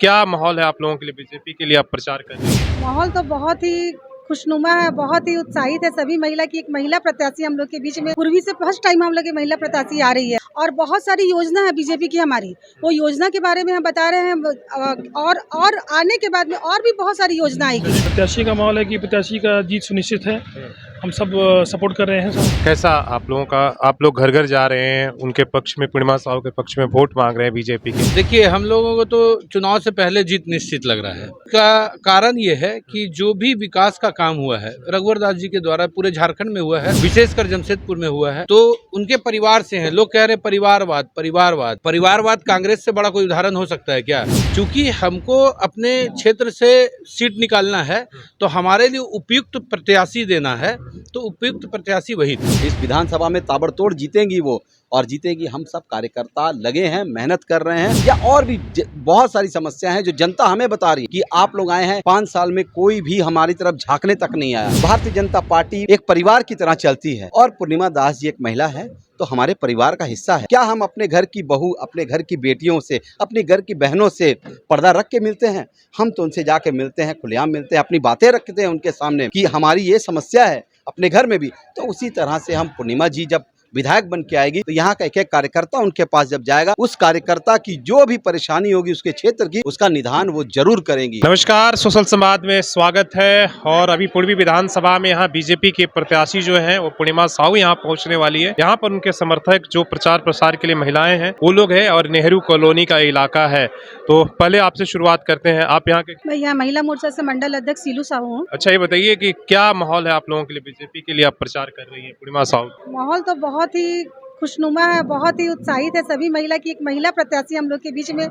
क्या माहौल है आप लोगों के लिए, बीजेपी के लिए आप प्रचार कर रहे हैं? माहौल तो बहुत ही खुशनुमा है, बहुत ही उत्साहित है। सभी महिला की एक महिला प्रत्याशी हम लोग के बीच में पूर्वी से फर्स्ट टाइम हम लोग की महिला प्रत्याशी आ रही है और बहुत सारी योजना है बीजेपी की हमारी। वो योजना के बारे में हम बता रहे हैं और आने के बाद में और भी बहुत सारी योजना आएगी। प्रत्याशी का माहौल है कि प्रत्याशी का जीत सुनिश्चित है। हम सब सपोर्ट कर रहे हैं सब। कैसा आप लोगों का, आप लोग घर घर जा रहे हैं, उनके पक्ष में, पूर्णिमा साहू के पक्ष में वोट मांग रहे हैं बीजेपी के? देखिए, हम लोगों को तो चुनाव से पहले जीत निश्चित लग रहा है। का कारण ये है कि जो भी विकास का काम हुआ है रघुवर दास जी के द्वारा पूरे झारखंड में हुआ है, विशेषकर जमशेदपुर में हुआ है, तो उनके परिवार से हैं। लोग कह रहे परिवारवाद परिवारवाद परिवारवाद कांग्रेस से बड़ा कोई उदाहरण हो सकता है क्या? क्योंकि हमको अपने क्षेत्र से सीट निकालना है तो हमारे लिए उपयुक्त प्रत्याशी देना है, तो उपयुक्त प्रत्याशी वही थे। इस विधानसभा में ताबड़तोड़ जीतेंगी वो, और जीतेगी। हम सब कार्यकर्ता लगे हैं, मेहनत कर रहे हैं। या और भी बहुत सारी समस्या हैं जो जनता हमें बता रही है कि आप लोग आए हैं, 5 साल में कोई भी हमारी तरफ झांकने तक नहीं आया। भारतीय जनता पार्टी एक परिवार की तरह चलती है और पूर्णिमा दास जी एक महिला है तो हमारे परिवार का हिस्सा है। क्या हम अपने घर की बहू, अपने घर की बेटियों से, अपने घर की बहनों से पर्दा रख के मिलते हैं? हम तो उनसे जाके मिलते हैं, खुलेआम मिलते हैं, अपनी बातें रखते हैं उनके सामने कि हमारी ये समस्या है अपने घर में भी। तो उसी तरह से हम पूर्णिमा जी जब विधायक बन के आएगी तो यहाँ का एक एक कार्यकर्ता उनके पास जब जाएगा, उस कार्यकर्ता की जो भी परेशानी होगी उसके क्षेत्र की, उसका निदान वो जरूर करेंगी। नमस्कार, सोशल संवाद में स्वागत है। और अभी पूर्वी विधानसभा में यहाँ बीजेपी के प्रत्याशी जो हैं वो पूर्णिमा साहू यहाँ पहुँचने वाली है। यहाँ पर उनके समर्थक जो प्रचार प्रसार के लिए महिलाएं हैं वो लोग हैं और नेहरू कॉलोनी का इलाका है। तो पहले आपसे शुरुआत करते हैं। आप यहाँ के? मैं यहाँ महिला मोर्चा से मंडल अध्यक्ष सीलू साहू हूँ। अच्छा, ये बताइए कि क्या माहौल है आप लोगों के लिए, बीजेपी के लिए आप प्रचार कर रही है पूर्णिमा साहू? माहौल तो बहुत ही खुशनुमा है, बहुत ही उत्साहित है। सभी महिला की एक महिला प्रत्याशी हम लोग के बीच में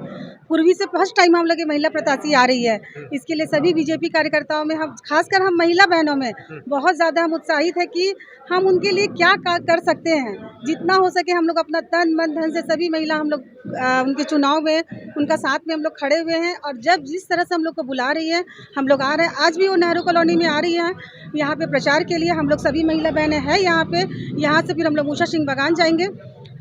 पूर्वी से फर्स्ट टाइम हम लोग की महिला प्रत्याशी आ रही है। इसके लिए सभी बीजेपी कार्यकर्ताओं में, हम खासकर हम महिला बहनों में बहुत ज़्यादा हम उत्साहित है कि हम उनके लिए क्या कर सकते हैं। जितना हो सके हम लोग अपना तन मन धन से सभी महिला हम लोग उनके चुनाव में उनका साथ में हम लोग खड़े हुए हैं। और जब जिस तरह से हम लोग को बुला रही है हम लोग आ रहे हैं। आज भी वो नेहरू कॉलोनी में आ रही है यहाँ पे प्रचार के लिए। हम लोग सभी महिला बहनें हैं यहाँ पे। यहाँ से फिर हम लोग मूसा सिंह बागान जाएंगे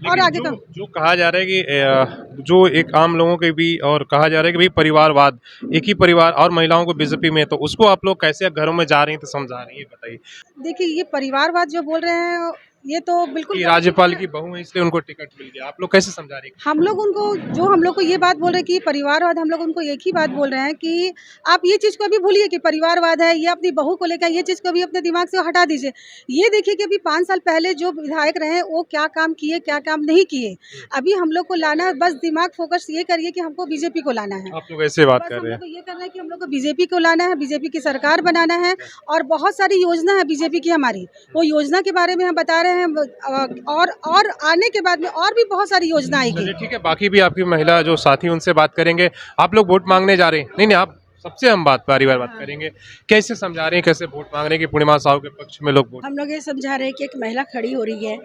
और आगे का जो कहा जा रहा है कि जो एक आम लोगों के भी, और कहा जा रहा है कि भाई परिवारवाद, एक ही परिवार और महिलाओं को बीजेपी में, तो उसको आप लोग कैसे घरों में जा रही हैं तो समझा रही है, बताइए। देखिए, ये परिवारवाद जो बोल रहे हैं ये तो बिल्कुल राज्यपाल की बहू है इसलिए उनको टिकट मिल गया, आप लोग कैसे समझा रही हैं? हम लोग उनको ये बात बोल रहे हैं कि परिवारवाद। हम लोग उनको एक ही बात बोल रहे हैं कि आप ये चीज़ को अभी भूलिए कि परिवारवाद है, ये अपनी बहू को लेकर, ये चीज़ को भी अपने दिमाग से हटा दीजिए। ये देखिए कि अभी 5 साल पहले जो विधायक रहे वो क्या काम किए, क्या काम नहीं किए। अभी हम लोग को लाना है, बस दिमाग फोकस ये करिए कि हमको बीजेपी को लाना है। आप लोग ऐसे बात कर रहे हैं? ये करना है कि हम लोग को बीजेपी को लाना है, बीजेपी की सरकार बनाना है। और बहुत सारी योजना है बीजेपी की हमारी। वो योजना के बारे में हम बता रहे हैं और आने के बाद में और भी बहुत सारी योजना आएगी। ठीक है, बाकी भी आपकी महिला जो साथी उनसे बात करेंगे। आप लोग वोट मांगने जा रहे हैं? नहीं, आप सबसे हम परिवार बात करेंगे। कैसे समझा रहे हैं, कैसे वोट मांग रहे हैं कि पूर्णिमा साहू के पक्ष में लोग वोट? हम लोग ये समझा रहे हैं कि एक महिला खड़ी हो रही है,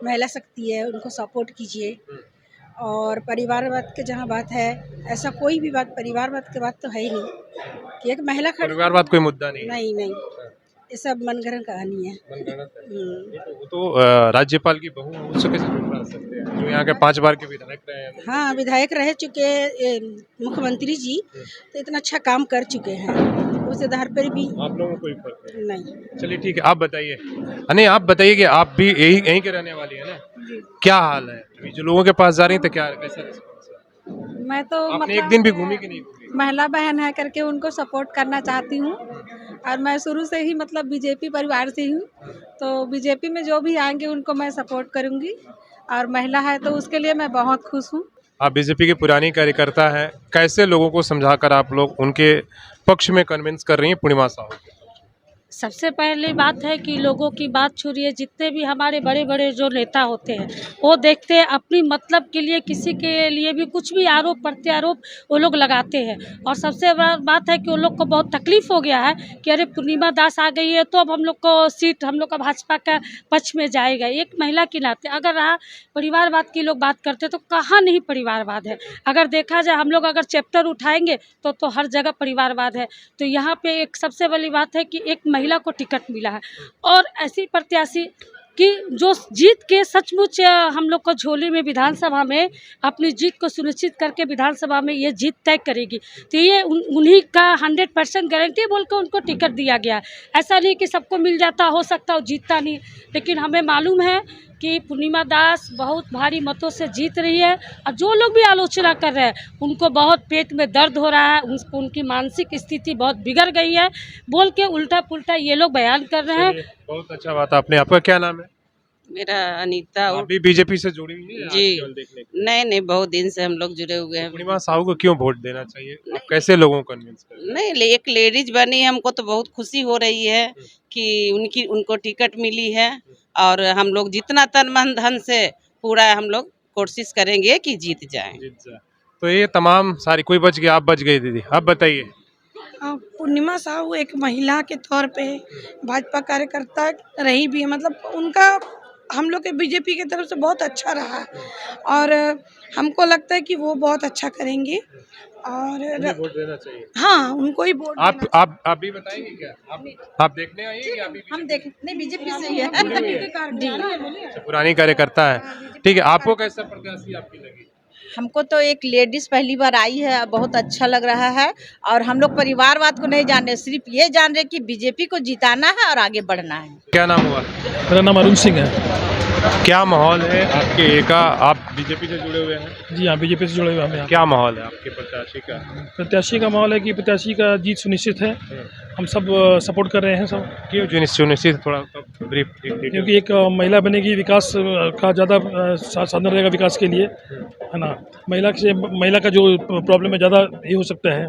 महिला शक्ति है, उनको सपोर्ट कीजिए। और परिवारवाद की जहाँ बात है, ऐसा कोई भी बात परिवारवाद की बात तो है ही नहीं कि एक महिला खड़ी। परिवारवाद कोई मुद्दा नहीं? नहीं, ये सब मनगढ़ंत कहानी है। वो तो राज्यपाल की बहू है, उससे कैसे जुड़ा सकते हैं, जो यहाँ के 5 बार के विधायक रहे हैं? हाँ, विधायक रह चुके मुख्यमंत्री जी, तो इतना अच्छा काम कर चुके हैं, उस आधार पर भी आप लोगों को कोई फर्क नहीं। चलिए ठीक है, आप बताइए। नहीं, आप बताइए कि आप भी यहीं के रहने वाली है ना? क्या हाल है अभी जो लोगों के पास जा रही हैं, तो क्या कैसा रिस्पॉन्स है? मैं तो आपने एक दिन भी घूमी कि नहीं घूमी? महिला बहन है करके उनको सपोर्ट करना चाहती हूँ। और मैं शुरू से ही बीजेपी परिवार से हूँ, तो बीजेपी में जो भी आएंगे उनको मैं सपोर्ट करूँगी। और महिला है तो उसके लिए मैं बहुत खुश हूँ। आप बीजेपी के पुरानी कार्यकर्ता हैं, कैसे लोगों को समझाकर आप लोग उनके पक्ष में कन्विंस कर रही हैं पूर्णिमा साहू? सबसे पहली बात है कि लोगों की बात छुड़िए। जितने भी हमारे बड़े बड़े जो नेता होते हैं वो देखते हैं अपनी मतलब के लिए, किसी के लिए भी कुछ भी आरोप प्रत्यारोप वो लोग लगाते हैं। और सबसे बड़ा बात है कि उन लोग को बहुत तकलीफ हो गया है कि अरे पूर्णिमा दास आ गई है तो अब हम लोग को सीट, हम लोग का भाजपा का पक्ष में जाएगा। एक महिला के नाते अगर रहा परिवारवाद की लोग बात करते तो कहाँ नहीं परिवारवाद है। अगर देखा जाए हम लोग अगर चैप्टर उठाएंगे तो हर जगह परिवारवाद है। तो यहाँ पे एक सबसे बड़ी बात है कि एक महिला को टिकट मिला है और ऐसी प्रत्याशी कि जो जीत के सचमुच हम लोग को झोली में विधानसभा में अपनी जीत को सुनिश्चित करके विधानसभा में ये जीत तय करेगी। तो ये उन्हीं का 100% गारंटी बोल के उनको टिकट दिया गया। ऐसा नहीं कि सबको मिल जाता, हो सकता हो जीतता नहीं, लेकिन हमें मालूम है कि पूर्णिमा दास बहुत भारी मतों से जीत रही है। और जो लोग भी आलोचना कर रहे हैं उनको बहुत पेट में दर्द हो रहा है, उनकी मानसिक स्थिति बहुत बिगड़ गई है बोल के उल्टा पुल्टा ये लोग बयान कर रहे हैं। बहुत अच्छा बात है। अपने आपका क्या नाम है? मेरा अनीता आप भी बीजेपी से जुड़ी हुई है? जी। आज केवल देखने के लिए? नहीं, बहुत दिन से हम लोग जुड़े हुए हैं। पूर्णिमा साहू को क्यों वोट देना चाहिए? आप कैसे लोगों को कन्विंस करें? नहीं, एक लेडीज बनी, हमको तो बहुत खुशी हो रही है कि उनको टिकट मिली है। और हम लोग जितना तन मन धन से पूरा हम लोग कोशिश करेंगे कि जीत जाएं। तो ये तमाम सारी, कोई बच गया, आप बच गई दीदी, आप बताइए। पूर्णिमा साहू एक महिला के तौर पे भाजपा कार्यकर्ता रही भी है, मतलब उनका हम लोग के बीजेपी की तरफ से बहुत अच्छा रहा और हमको लगता है कि वो बहुत अच्छा करेंगे और वोट देना चाहिए। हाँ, उनको ही वोट आप भी बताएंगे क्या? आप देखने आइए कि अभी हम देखने बीजेपी से ही है। अच्छा, पुरानी कार्यकर्ता है, ठीक है। आपको कैसा प्रत्याशी आपकी लगी? हमको तो एक लेडीज पहली बार आई है, बहुत अच्छा लग रहा है। और हम लोग परिवारवाद को नहीं जान रहे, सिर्फ ये जान रहे कि बीजेपी को जिताना है और आगे बढ़ना है। क्या नाम हुआ? मेरा नाम अरुण सिंह है। क्या माहौल है आपके का? आप बीजेपी से जुड़े हुए हैं? जी हाँ, बीजेपी से जुड़े हुए हैं हम यहाँ। क्या माहौल है आपके प्रत्याशी का? प्रत्याशी का माहौल है कि प्रत्याशी का जीत सुनिश्चित है। हम सब सपोर्ट कर रहे हैं सब। क्यों सुनिश्चित? थोड़ा ब्रीफ। क्योंकि एक महिला बनेगी, विकास का ज़्यादा साधन रहेगा विकास के लिए, है ना। महिला का जो प्रॉब्लम है ज़्यादा ये हो सकता है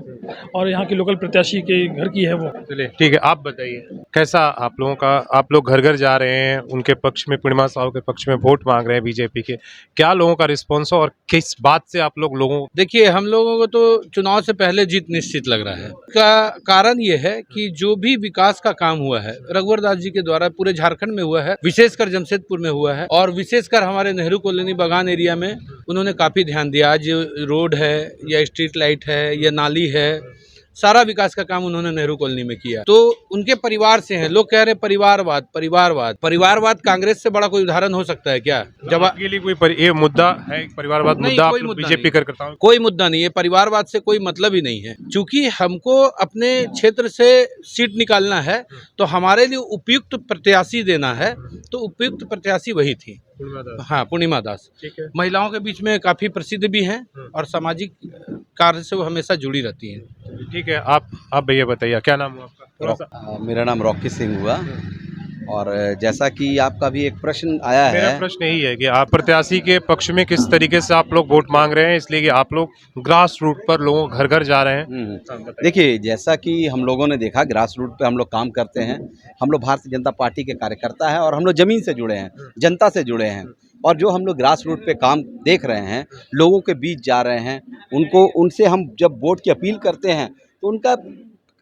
और यहाँ के लोकल प्रत्याशी के घर की है वो। चलिए ठीक है, आप बताइए कैसा आप लोगों का? आप लोग घर घर जा रहे हैं, उनके पक्ष में, पूर्णिमा साहू के पक्ष में वोट मांग रहे हैं बीजेपी के। क्या लोगों का रिस्पॉन्स हो और किस बात से आप लोग लोगों? देखिए, हम लोगों को तो चुनाव से पहले जीत निश्चित लग रहा है। का कारण ये है कि जो भी विकास का काम हुआ है रघुवर दास जी के द्वारा पूरे झारखंड में हुआ है, विशेषकर जमशेदपुर में हुआ है और विशेषकर हमारे नेहरू कॉलोनी बागान एरिया में उन्होंने काफी ध्यान दिया। आज रोड है या स्ट्रीट लाइट है या नाली है, सारा विकास का काम उन्होंने नेहरू कॉलोनी में किया। तो उनके परिवार से हैं। लोग कह रहे हैं परिवारवाद कांग्रेस से बड़ा कोई उदाहरण हो सकता है क्या? जब आपके लिए कोई ये मुद्दा है परिवारवाद मुद्दा? आप लोग बीजेपी करता हूँ, कोई मुद्दा नहीं है, परिवारवाद से कोई मतलब ही नहीं है। चूंकि हमको अपने क्षेत्र से सीट निकालना है तो हमारे लिए उपयुक्त प्रत्याशी देना है, तो उपयुक्त प्रत्याशी वही थी। हाँ, पूर्णिमा दास महिलाओं के बीच में काफी प्रसिद्ध भी हैं और सामाजिक कार्य से वो हमेशा जुड़ी रहती हैं। ठीक है, आप भैया बताइए क्या नाम हुआ आपका? मेरा नाम रॉकी सिंह हुआ। और जैसा कि आपका भी एक प्रश्न आया है, मेरा प्रश्न यही है कि आप प्रत्याशी के पक्ष में किस तरीके से आप लोग वोट मांग रहे हैं, इसलिए कि आप लोग ग्रास रूट पर लोगों घर घर जा रहे हैं। देखिए, जैसा कि हम लोगों ने देखा, ग्रास रूट पे हम लोग काम करते हैं। हम लोग भारतीय जनता पार्टी के कार्यकर्ता हैं और हम लोग ज़मीन से जुड़े हैं, जनता से जुड़े हैं। और जो हम लोग ग्रास रूट पे काम देख रहे हैं, लोगों के बीच जा रहे हैं, उनसे हम जब वोट की अपील करते हैं तो उनका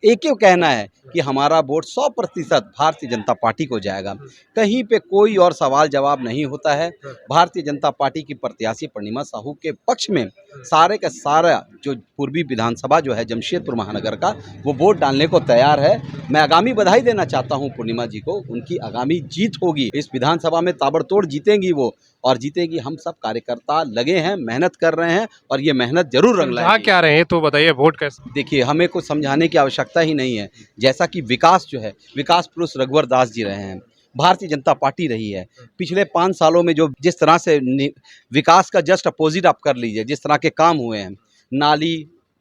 एक ही कहना है कि हमारा वोट 100% भारतीय जनता पार्टी को जाएगा। कहीं पे कोई और सवाल जवाब नहीं होता है। भारतीय जनता पार्टी की प्रत्याशी पूर्णिमा साहू के पक्ष में सारे का सारा जो पूर्वी विधानसभा जो है जमशेदपुर महानगर का, वो वोट डालने को तैयार है। मैं आगामी बधाई देना चाहता हूं पूर्णिमा जी को, उनकी आगामी जीत होगी। इस विधानसभा में ताबड़तोड़ जीतेंगी वो, और जीतेगी। हम सब कार्यकर्ता लगे हैं, मेहनत कर रहे हैं और ये मेहनत जरूर रंग लाएगी। क्या रहे हैं तो बताइए, वोट कैसे? देखिए, हमें कुछ समझाने की आवश्यकता ही नहीं है। जैसा कि विकास जो है, विकास पुरुष रघुवर दास जी रहे हैं, भारतीय जनता पार्टी रही है। पिछले 5 सालों में जो जिस तरह से विकास का जस्ट अपोजिट आप कर लीजिए, जिस तरह के काम हुए हैं,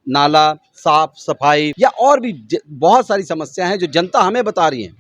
नाला साफ सफाई या और भी बहुत सारी समस्याएं हैं जो जनता हमें बता रही है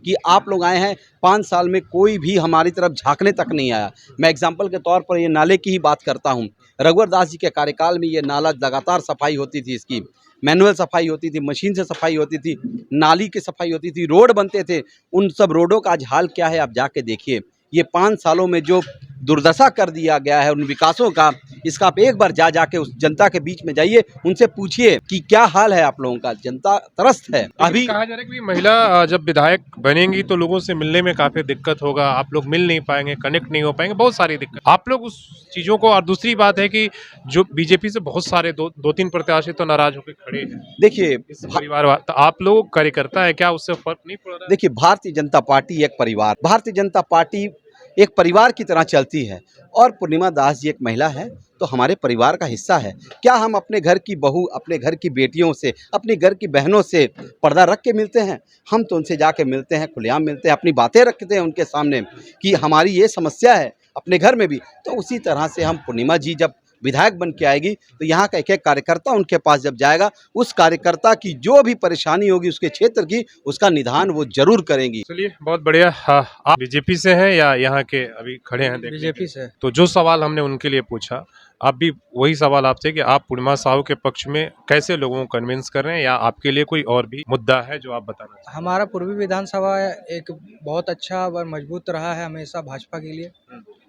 कि आप लोग आए हैं, 5 साल में कोई भी हमारी तरफ झांकने तक नहीं आया। मैं एग्जाम्पल के तौर पर ये नाले की ही बात करता हूँ। रघुवर दास जी के कार्यकाल में ये नाला लगातार सफाई होती थी, इसकी मैनुअल सफाई होती थी, मशीन से सफाई होती थी, नाली की सफाई होती थी, रोड बनते थे। उन सब रोडों का आज हाल क्या है आप जाके देखिए। ये 5 सालों में जो दुर्दशा कर दिया गया है उन विकासों का, इसका आप एक बार जाके उस जनता के बीच में जाइए, उनसे पूछिए कि क्या हाल है आप लोगों का। जनता त्रस्त है। अभी कहा जा रहा है कि महिला जब विधायक बनेंगी तो लोगों से मिलने में काफी दिक्कत होगा, आप लोग मिल नहीं पाएंगे, कनेक्ट नहीं हो पाएंगे, बहुत सारी दिक्कत आप लोग उस चीजों को। और दूसरी बात है कि जो बीजेपी से बहुत सारे 2-3 प्रत्याशी तो नाराज होकर खड़े हैं। देखिए, परिवार तो आप लोग कार्यकर्ता है, क्या उससे फर्क नहीं पड़ रहा है? देखिए, भारतीय जनता पार्टी एक परिवार, भारतीय जनता पार्टी एक परिवार की तरह चलती है। और पूर्णिमा दास जी एक महिला है तो हमारे परिवार का हिस्सा है। क्या हम अपने घर की बहू, अपने घर की बेटियों से, अपने घर की बहनों से पर्दा रख के मिलते हैं? हम तो उनसे जाके मिलते हैं, खुलेआम मिलते हैं, अपनी बातें रखते हैं उनके सामने कि हमारी ये समस्या है अपने घर में भी। तो उसी तरह से हम पूर्णिमा जी जब विधायक बन के आएगी तो यहाँ का एक एक कार्यकर्ता उनके पास जब जाएगा, उस कार्यकर्ता की जो भी परेशानी होगी उसके क्षेत्र की, उसका निदान वो जरूर करेंगी। चलिए, बहुत बढ़िया। हाँ, आप बीजेपी से हैं या यहाँ के अभी खड़े हैं? बीजेपी से। तो जो सवाल हमने उनके लिए पूछा, आप भी वही सवाल आपसे कि आप पूर्णिमा साहू के पक्ष में कैसे लोगों को कन्विंस कर रहे हैं, या आपके लिए कोई और भी मुद्दा है जो आप बताना चाहते हमारा पूर्वी विधानसभा एक बहुत अच्छा और मजबूत रहा है हमेशा भाजपा के लिए,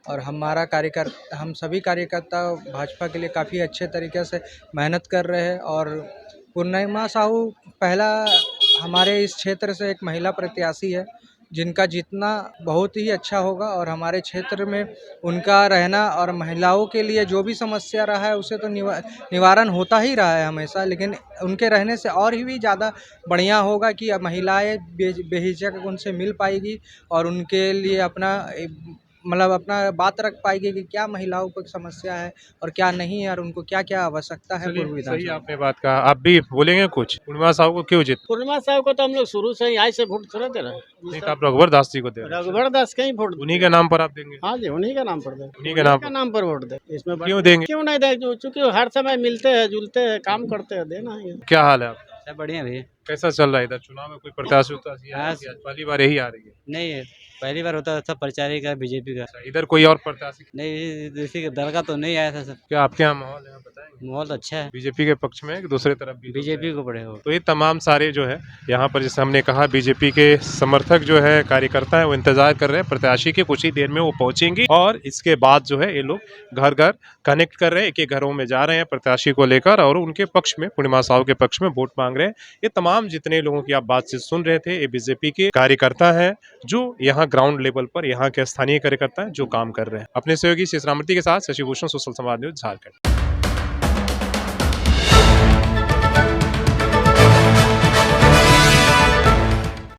और हम सभी कार्यकर्ता भाजपा के लिए काफ़ी अच्छे तरीके से मेहनत कर रहे हैं। और पूर्णिमा साहू पहला हमारे इस क्षेत्र से एक महिला प्रत्याशी है जिनका जीतना बहुत ही अच्छा होगा, और हमारे क्षेत्र में उनका रहना और महिलाओं के लिए जो भी समस्या रहा है उसे तो निवारण होता ही रहा है हमेशा, लेकिन उनके रहने से और भी ज़्यादा बढ़िया होगा कि अब महिलाएं बेहिचक उनसे मिल पाएगी और उनके लिए अपना बात रख पाएगी कि क्या महिलाओं को समस्या है और क्या नहीं है, और उनको क्या क्या आवश्यकता है। पूर्व हैं? सही विधानसभा आपने बात कहा। आप भी बोलेंगे कुछ? पूर्णिमा साहू को क्यों जीत? पूर्णिमा साहब को तो हम लोग शुरू से ही आई से वोट थोड़ा दे रहे हैं। नहीं तो आप रघुवर दास जी को दे रहे हैं। रघुवर दास का ही वोट, उन्हीं के नाम पर आप देंगे? हाँ जी, उन्हीं का नाम पर दे, उन्हीं के नाम पर वोट दे। इसमें क्यों देंगे? क्यों नहीं दे, चूँकि हर समय मिलते हैं, जुलते हैं, काम करते हैं, देना ही है। क्या हाल है आप? सब बढ़िया भैया। कैसा चल रहा है इधर? चुनाव में कोई प्रत्याशी उतासी है? आज पहली बार यही आ रही है? नहीं है, पहली बार होता था प्रचार का बीजेपी का। इधर कोई और प्रत्याशी? नहीं, किसी दल का तो नहीं आया था सब। क्या आपके यहाँ माहौल है, बताएंगे? माहौल अच्छा है, बीजेपी के पक्ष में है कि दूसरे तरफ भी? बीजेपी को पड़े हो। तो ये तमाम सारे जो है यहाँ पर, जैसे हमने कहा, बीजेपी के समर्थक जो है, कार्यकर्ता है, वो इंतजार कर रहे हैं प्रत्याशी के। कुछ ही देर में वो पहुंचेंगे और इसके बाद जो है ये लोग घर घर कनेक्ट कर रहे हैं, एक एक घरों में जा रहे हैं प्रत्याशी को लेकर, और उनके पक्ष में, पूर्णिमा साहू के पक्ष में वोट मांग रहे हैं। ये तमाम जितने लोगों की आप बातचीत सुन रहे थे, ये बीजेपी के कार्यकर्ता हैं जो यहाँ ग्राउंड लेवल पर, यहाँ के स्थानीय कार्यकर्ता हैं जो काम कर रहे हैं। अपने सहयोगी शेषरामृति के साथ शशि भूषण, सोशल समाज न्यूज, झारखंड।